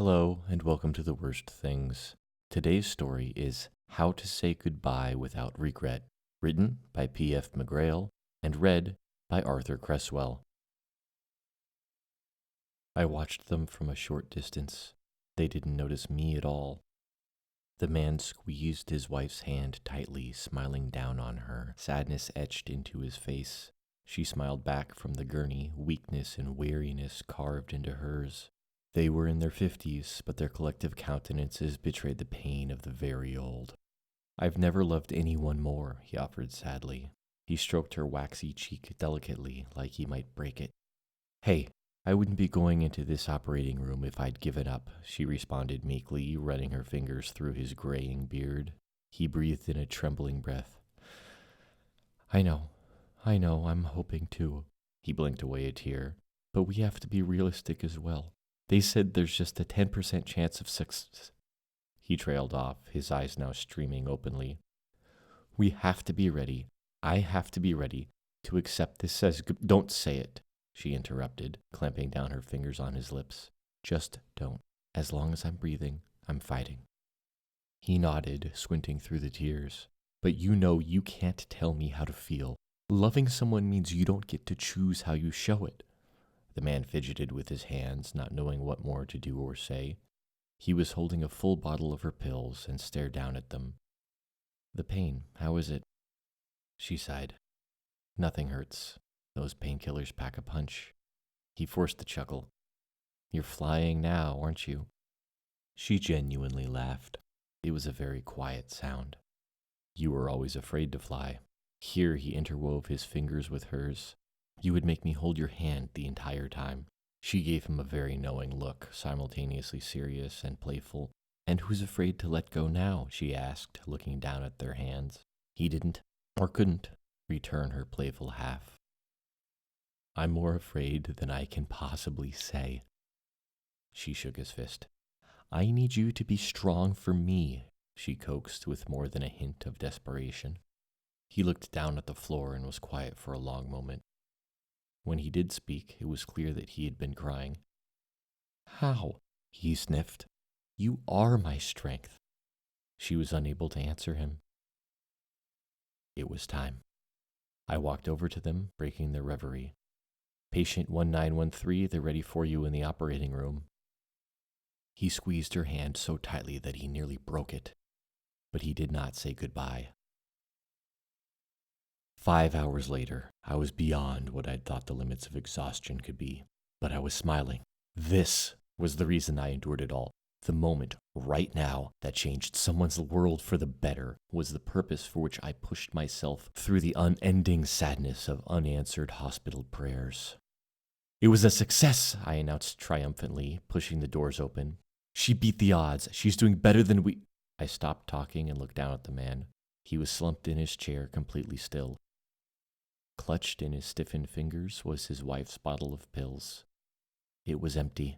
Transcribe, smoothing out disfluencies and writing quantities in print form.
Hello, and welcome to The Worst Things. Today's story is How to Say Goodbye Without Regret, written by P.F. McGrail and read by Arthur Cresswell. I watched them from a short distance. They didn't notice me at all. The man squeezed his wife's hand tightly, smiling down on her, sadness etched into his face. She smiled back from the gurney, weakness and weariness carved into hers. They were in their 50s, but their collective countenances betrayed the pain of the very old. "I've never loved anyone more," he offered sadly. He stroked her waxy cheek delicately, like he might break it. "Hey, I wouldn't be going into this operating room if I'd given up," she responded meekly, running her fingers through his graying beard. He breathed in a trembling breath. I know, I'm hoping too." He blinked away a tear. "But we have to be realistic as well. They said there's just a 10% chance of success." He trailed off, his eyes now streaming openly. "We have to be ready. I have to be ready to accept this as Don't say it," she interrupted, clamping down her fingers on his lips. "Just don't. As long as I'm breathing, I'm fighting." He nodded, squinting through the tears. "But you know you can't tell me how to feel. Loving someone means you don't get to choose how you show it." The man fidgeted with his hands, not knowing what more to do or say. He was holding a full bottle of her pills and stared down at them. "The pain, how is it?" She sighed. "Nothing hurts. Those painkillers pack a punch." He forced a chuckle. "You're flying now, aren't you?" She genuinely laughed. It was a very quiet sound. "You were always afraid to fly." Here he interwove his fingers with hers. "You would make me hold your hand the entire time." She gave him a very knowing look, simultaneously serious and playful. "And who's afraid to let go now?" she asked, looking down at their hands. He didn't, or couldn't, return her playful half. "I'm more afraid than I can possibly say." She shook his fist. "I need you to be strong for me," she coaxed with more than a hint of desperation. He looked down at the floor and was quiet for a long moment. When he did speak, it was clear that he had been crying. "How?" he sniffed. "You are my strength." She was unable to answer him. It was time. I walked over to them, breaking their reverie. "Patient 1913, they're ready for you in the operating room." He squeezed her hand so tightly that he nearly broke it, but he did not say goodbye. 5 hours later, I was beyond what I'd thought the limits of exhaustion could be, but I was smiling. This was the reason I endured it all. The moment, right now, that changed someone's world for the better was the purpose for which I pushed myself through the unending sadness of unanswered hospital prayers. "It was a success," I announced triumphantly, pushing the doors open. "She beat the odds. She's doing better than we—" I stopped talking and looked down at the man. He was slumped in his chair, completely still. Clutched in his stiffened fingers was his wife's bottle of pills. It was empty.